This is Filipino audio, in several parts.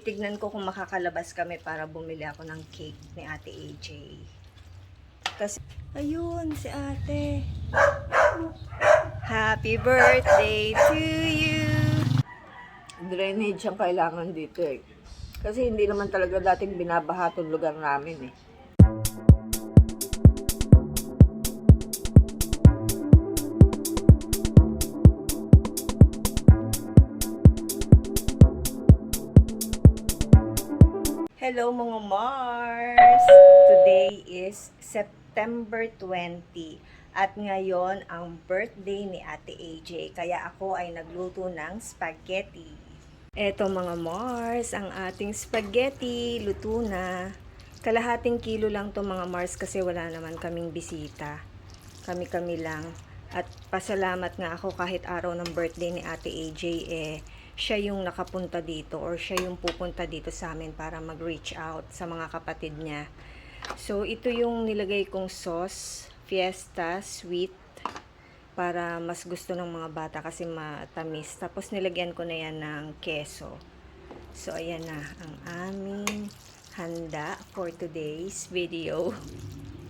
Titignan ko kung makakalabas kami para bumili ako ng cake ni Ate AJ. Kasi, ayun, si ate. Happy birthday to you! Drainage ang kailangan dito eh. Kasi hindi naman talaga dating binabaha itong lugar namin eh. Hello mga Mars! Today is September 20 at ngayon ang birthday ni Ate AJ kaya ako ay nagluto ng spaghetti. Eto mga Mars, ang ating spaghetti, luto na. Kalahating kilo lang to mga Mars kasi wala naman kaming bisita. Kami-kami lang. At pasalamat nga ako kahit araw ng birthday ni Ate AJ siya yung nakapunta dito or siya yung pupunta dito sa amin para mag-reach out sa mga kapatid niya. So, ito yung nilagay kong sauce, Fiesta, sweet, para mas gusto ng mga bata kasi matamis. Tapos, nilagyan ko na yan ng keso. So, ayan na ang aming handa for today's video.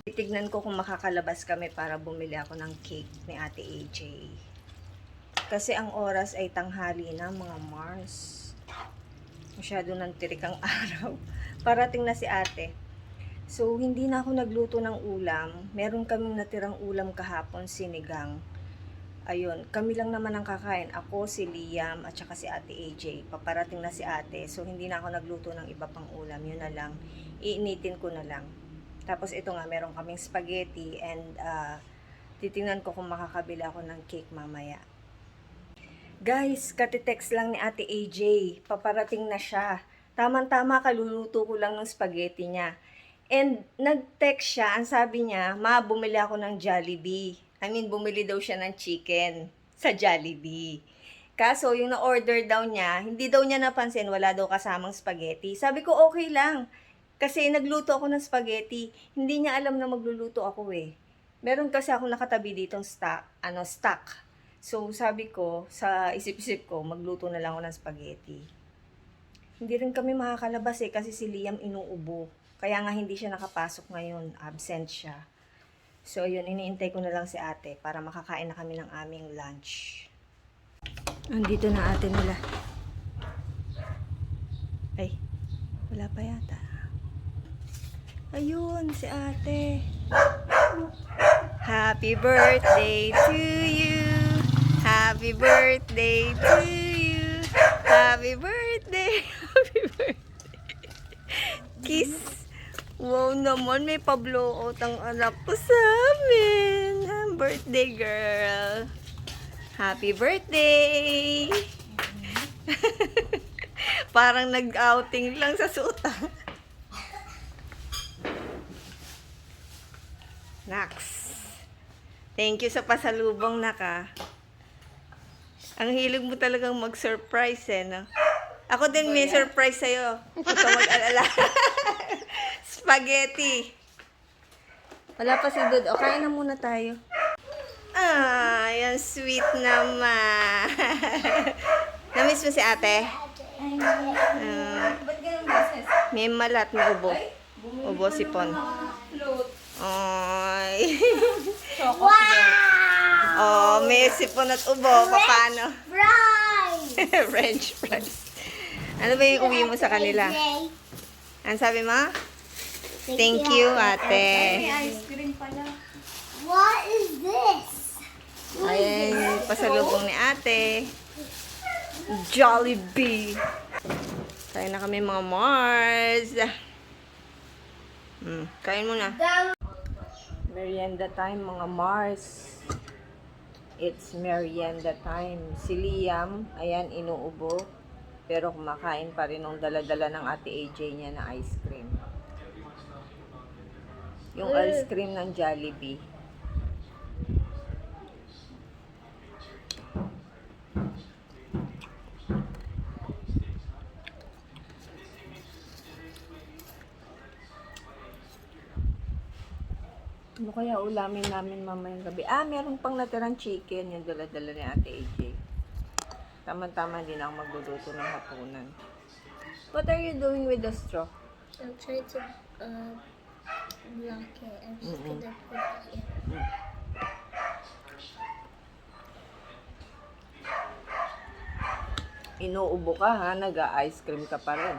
Titignan ko kung makakalabas kami para bumili ako ng cake ni Ate AJ. Kasi ang oras ay tanghali na mga Mars. Masyado nang tirik ang araw. Parating na si ate. So, hindi na ako nagluto ng ulam. Meron kaming natirang ulam kahapon, sinigang. Ayun, kami lang naman ang kakain. Ako, si Liam, at saka si Ate AJ. Paparating na si ate. So, hindi na ako nagluto ng iba pang ulam. Yun na lang. Iinitin ko na lang. Tapos, ito nga, meron kaming spaghetti. And, titingnan ko kung makakabili ako ng cake mamaya. Guys, katitext lang ni Ate AJ. Paparating na siya. Tamang-tama, kaluluto ko lang ng spaghetti niya. And nag-text siya, ang sabi niya, ma, bumili ako ng Jollibee. I mean, bumili daw siya ng chicken sa Jollibee. Kaso, yung na-order daw niya, hindi daw niya napansin, wala daw kasamang spaghetti. Sabi ko, okay lang. Kasi nagluto ako ng spaghetti. Hindi niya alam na magluluto ako eh. Meron kasi ako nakatabi ditong stock. So, sabi ko, sa isip-isip ko, magluto na lang ako ng spaghetti. Hindi rin kami makakalabas eh, kasi si Liam inuubo. Kaya nga hindi siya nakapasok ngayon, absent siya. So, yun, iniintay ko na lang si ate para makakain na kami ng aming lunch. Andito na ate nila. Ay, wala pa yata. Ayun, si ate. Happy birthday to you. Happy birthday to you. Happy birthday. Happy birthday. Kiss. Wow naman, may pa-blowout ang anak ko sa amin. Birthday girl. Happy birthday. Parang nag-outing lang sa suta. Nax. Thank you sa pasalubong, naka. Ang hilig mo talagang mag-surprise eh, no? Ako din may surprise sa'yo. Huwag ka mag-alala. Spaghetti. Wala pa si Dud. O, kain na muna tayo. Ah, yan sweet naman. Namiss mo si ate? May malat na ubo. Ubo sipon. Ay. Wow! Oh, may sipon at ubo. Paano? Fries! French fries. Ano ba yung uwi mo sa kanila? Ano sabi mo? Thank you, ate. Ice cream pala. What is this? Ayan, pasalubong ni ate. Jollibee. Kain na kami mga Mars. Kain muna. Merienda time mga Mars. It's merienda time. Si Liam, ayan, inuubo. Pero kumakain pa rin ng dala-dala ng Ate AJ niya na ice cream. Yung ice cream ng Jollibee. Ano kaya ulamin namin mamayang gabi? Meron pang natirang chicken yung dala-dala ni Ate AJ. Tama-tama din ako magluluto ng hapunan. What are you doing with the straw? I'm trying to block it. I'm just gonna put it here. Inuubo ka ha, nag-ice cream ka pa rin.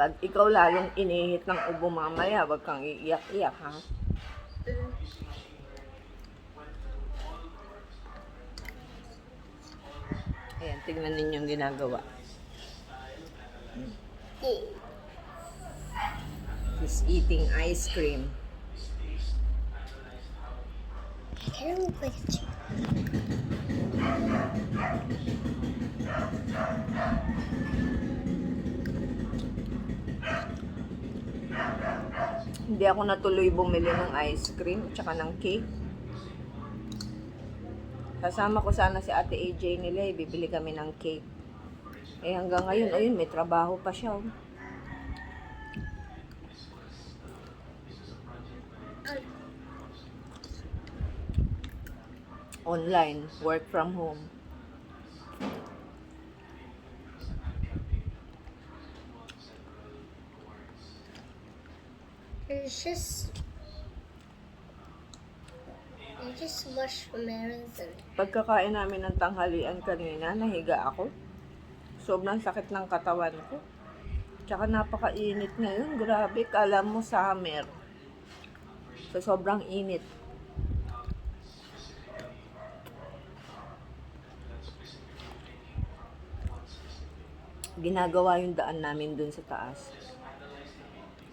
Pag ikaw lalong inihit ng ubo mamaya, wag kang iiyak-iyak ha. Ayan, tignan ninyo yung ginagawa. He's eating ice cream. I kind of look like a chicken. Hindi ako natuloy bumili ng ice cream tsaka ng cake. Kasama ko sana si Ate AJ nila, bibili kami ng cake. Eh hanggang ngayon, ayun, may trabaho pa siya. Oh. Online, work from home. It's just marshmallows and Pagkakain namin ng tanghalian kanina, nahiga ako. Sobrang sakit ng katawan ko. Tsaka napakainit ngayon. Grabe, kala mo summer. So, sobrang init. Ginagawa yung daan namin dun sa taas.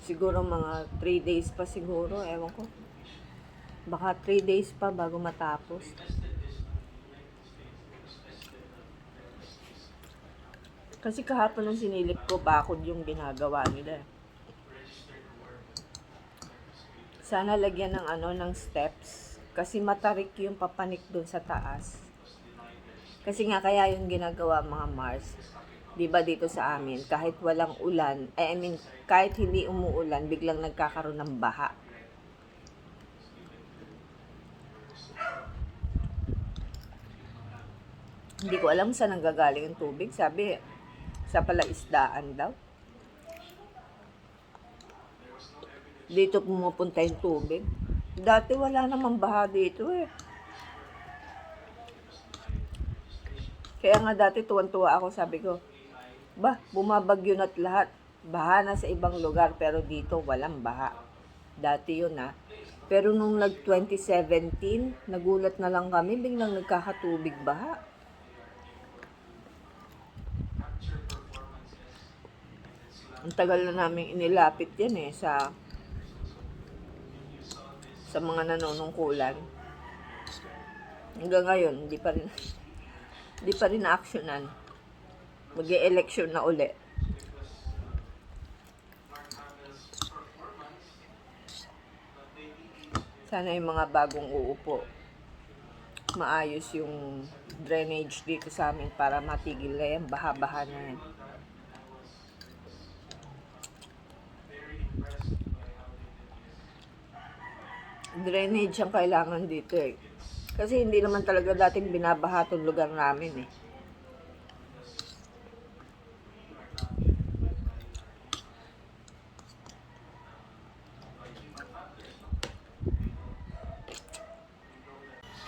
Siguro mga 3 days pa siguro, ewan ko. Baka 3 days pa bago matapos. Kasi kahapon nung sinilip ko, bakod yung ginagawa nila. Sana lagyan ng ng steps. Kasi matarik yung papanik dun sa taas. Kasi nga kaya yung ginagawa mga Mars. 'Di ba dito sa amin, kahit walang ulan, kahit hindi umuulan, biglang nagkakaroon ng baha. Hindi ko alam saan nanggagaling yung tubig. Sabi, sa palaisdaan daw. Dito pumupunta yung tubig. Dati wala namang baha dito eh. Kaya nga dati tuwan-tuwa ako, sabi ko, bumabagyo na't lahat. Baha na sa ibang lugar, pero dito walang baha. Dati yun ha. Pero nung nag-2017, nagulat na lang kami, biglang nagkakatubig baha. Ang tagal na namin inilapit yan eh sa mga nanunungkulan. Hanggang ngayon, hindi pa rin na-actionan. Mag-e-election na uli. Sana yung mga bagong uupo, maayos yung drainage dito sa amin para matigil na yan, baha-baha na yan. Drainage ang kailangan dito eh. Kasi hindi naman talaga dating binabaha itong lugar namin eh.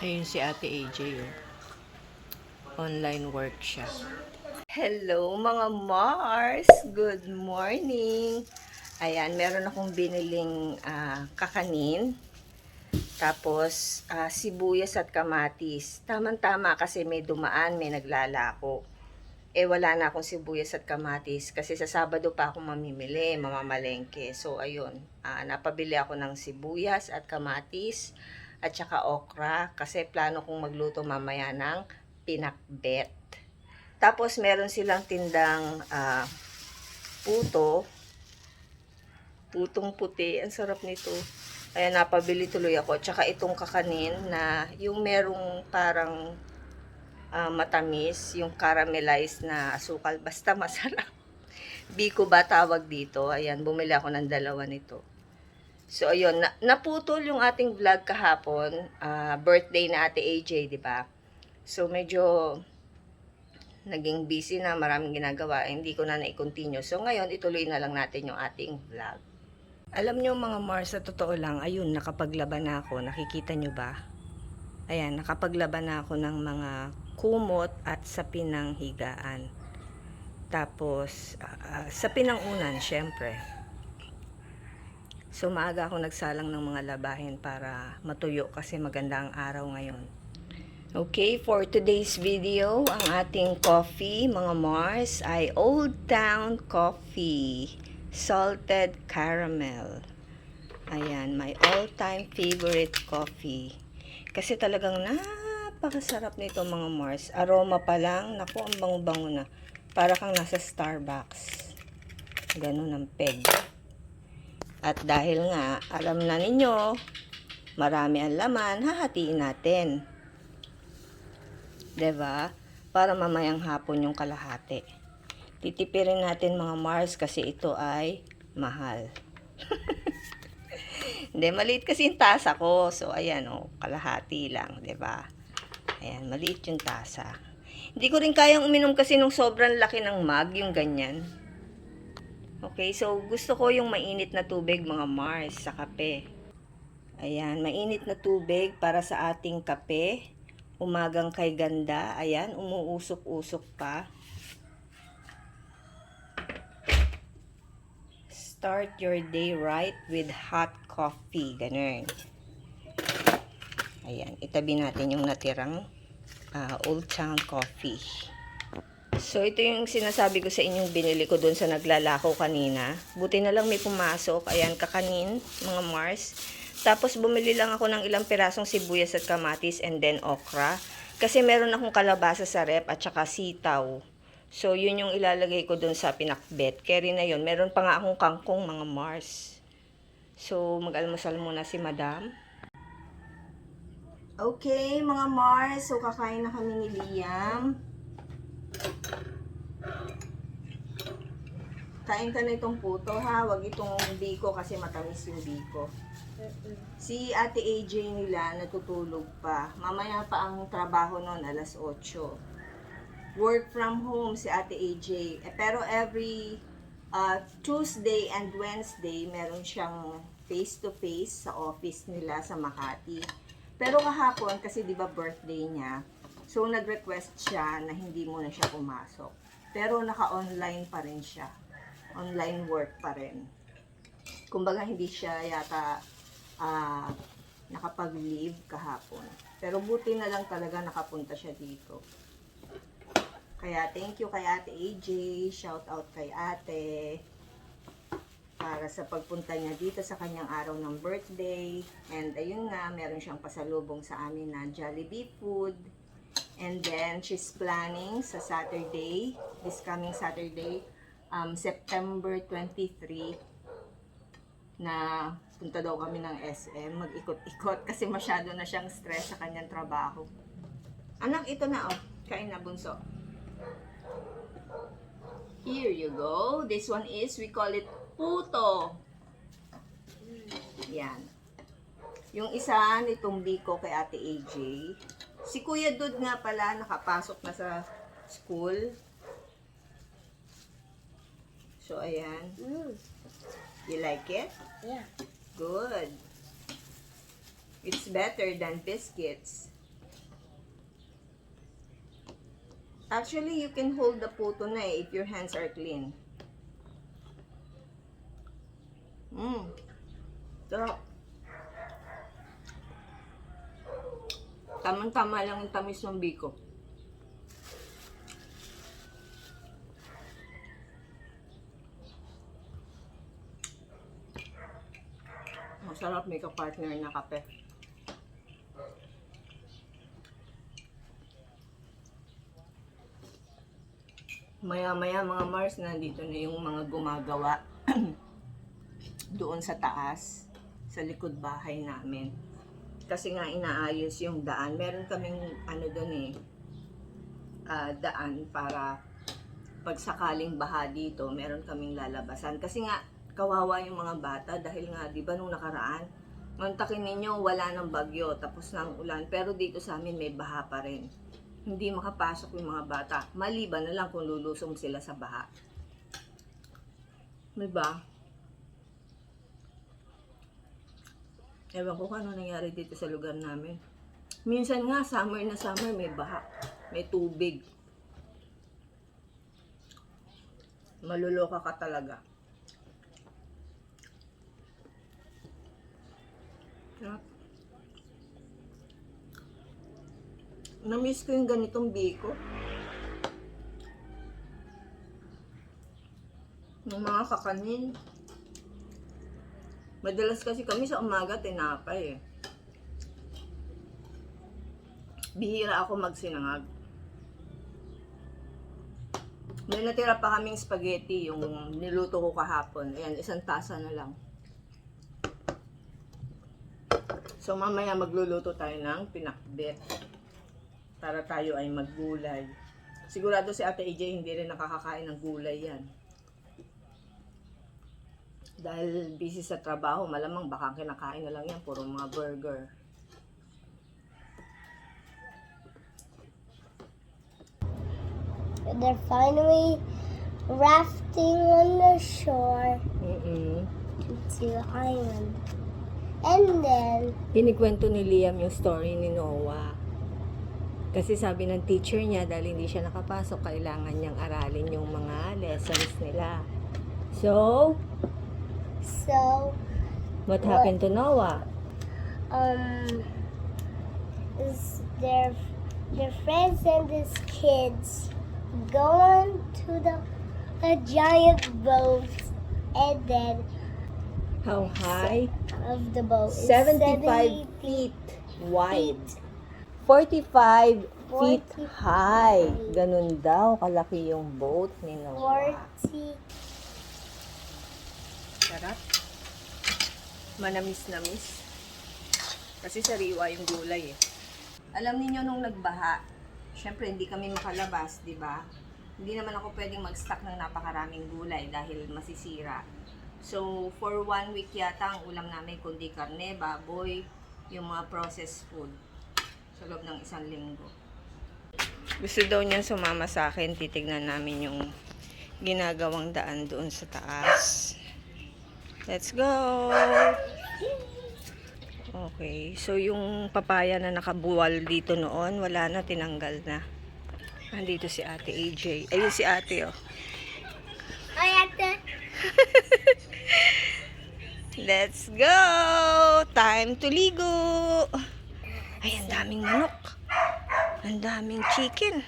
Ayun si Ate AJ oh. Online work siya. Hello mga Mars! Good morning! Ayan, meron akong biniling kakanin. Tapos, sibuyas at kamatis. Tamang-tama kasi may dumaan, may naglalako. Eh, wala na akong sibuyas at kamatis kasi sa Sabado pa ako mamimili, mamamalengke. So, ayun, napabili ako ng sibuyas at kamatis at saka okra kasi plano kong magluto mamaya ng pinakbet. Tapos, meron silang tindang putong puti. Ang sarap nito. Ayan, napabili tuloy ako. Tsaka itong kakanin na yung merong parang matamis, yung caramelized na asukal. Basta masarap. Biko ba tawag dito? Ayan, bumili ako ng 2 nito. So, ayun. Naputol yung ating vlog kahapon. Birthday na Ate AJ, di ba? So, medyo naging busy na, maraming ginagawa, hindi ko na na-continue. So ngayon, ituloy na lang natin yung ating vlog. Alam nyo mga Mars, sa totoo lang, ayun, nakapaglaban na ako. Nakikita nyo ba? Ayan, nakapaglaban na ako ng mga kumot at sapin ng higaan. Tapos, sapin ng unan, syempre. So, maaga ako nagsalang ng mga labahin para matuyo kasi maganda ang araw ngayon. Okay, for today's video, ang ating coffee, mga Mars, ay Old Town Coffee. Salted caramel. Ayan, my all-time favorite coffee. Kasi talagang napakasarap nito mga Mars. Aroma pa lang, naku, ang bango-bango na. Para kang nasa Starbucks. Ganun ang peg. At dahil nga, alam na ninyo, marami ang laman, hahatiin natin. 'Di ba? Para mamayang hapon yung kalahati. Titipirin natin mga Mars kasi ito ay mahal. Hindi, maliit kasi yung tasa ko. So, ayan, kalahati lang, 'di ba? Ayan, maliit yung tasa. Hindi ko rin kayang uminom kasi nung sobrang laki ng mug, yung ganyan. Okay, so gusto ko yung mainit na tubig, mga Mars, sa kape. Ayan, mainit na tubig para sa ating kape. Umagang kay ganda. Ayan, umuusok-usok pa. Start your day right with hot coffee. Ganun. Ayan, itabi natin yung natirang Old Town Coffee. So, ito yung sinasabi ko sa inyong binili ko doon sa naglalako kanina. Buti na lang may pumasok. Ayan, kakanin, mga Mars. Tapos, bumili lang ako ng ilang pirasong sibuyas at kamatis and then okra. Kasi meron akong kalabasa sa rep at saka sitaw. So, yun yung ilalagay ko doon sa pinakbet. Carry na yun. Meron pa nga akong kangkong, mga Mars. So, mag-almusal muna si Madam. Okay, mga Mars. So, kakain na kami ni Liam. Kain ka na itong puto, ha? Huwag itong biko kasi matamis yung biko. Si Ate AJ nila natutulog pa. Mamaya pa ang trabaho nun, alas 8. Work from home si Ate AJ. Pero every Tuesday and Wednesday, meron siyang face-to-face sa office nila sa Makati. Pero kahapon, kasi di ba birthday niya, so nag-request siya na hindi muna siya pumasok. Pero naka-online pa rin siya. Online work pa rin. Kumbaga hindi siya yata nakapag-leave kahapon. Pero buti na lang talaga nakapunta siya dito. Kaya thank you kay Ate AJ, shout out kay Ate para sa pagpunta niya dito sa kanyang araw ng birthday. And ayun nga, meron siyang pasalubong sa amin na Jollibee food. And then she's planning sa Saturday, this coming Saturday, September 23, na punta daw kami ng SM, mag-ikot-ikot kasi masyado na siyang stress sa kanyang trabaho. Anak, ito na kain na bunso. Here you go. This one is, we call it puto. Yan. Yung isa nitong biko kay Ate AJ. Si Kuya Dud nga pala, nakapasok na sa school. So, ayan. You like it? Yeah. Good. It's better than biscuits. Actually, you can hold the puto na if your hands are clean. Sarap. Tamang-tama lang yung tamis ng biko. Masarap, may ka-partner na kape. Maya-maya mga Mars, nandito na yung mga gumagawa doon sa taas, sa likod bahay namin. Kasi nga inaayos yung daan. Meron kaming doon daan para pag sakaling baha dito, meron kaming lalabasan. Kasi nga kawawa yung mga bata dahil nga 'di ba nung nakaraan, mantakin ninyo wala ng bagyo tapos ng ulan, pero dito sa amin may baha pa rin. hindi makapasok yung mga bata. Maliban na lang kung lulusong sila sa baha. Diba? Ewan ko kung ano nangyari dito sa lugar namin. Minsan nga, summer na summer, may baha. May tubig. Maluloka ka talaga. Sarap. Na-miss ko yung ganitong biko. Ng mga kakanin. Madalas kasi kami sa umaga tinapay eh. Bihira ako magsinangag. May natira pa kaming spaghetti yung niluto ko kahapon. Ayan, 1 tasa na lang. So mamaya magluluto tayo ng pinakbet. Para tayo ay maggulay. Sigurado si Ate AJ hindi rin nakakakain ng gulay yan. Dahil busy sa trabaho, malamang baka kinakain na lang yan, puro mga burger. They're finally rafting on the shore to the island. And then, Kinikwento ni Liam yung story ni Noah. Kasi sabi ng teacher niya, dahil hindi siya nakapasok, kailangan niyang aralin yung mga lessons nila. So, what happened to Noah? is their friends and his kids going to a giant boat, and then How high? of the boat is 75 feet wide. 45 feet high. Ganun daw, kalaki yung boat ni Noah. 40. Sarap. Manamis-namis. Kasi sariwa yung gulay eh. Alam niyo nung nagbaha, syempre hindi kami makalabas, di ba? Hindi naman ako pwedeng mag-stock ng napakaraming gulay dahil masisira. So, for 1 week yata ang ulam namin kundi karne, baboy, yung mga processed food. Sa loob ng 1 linggo. Gusto daw niyan sumama sa akin, titignan namin yung ginagawang daan doon sa taas. Let's go! Okay, so yung papaya na nakabuwal dito noon, wala na, tinanggal na. Andito si Ate AJ. Ayun si Ate, oh. Ay, ate. Let's go! Time to ligo! Ay, ang daming manok. Ang daming chicken.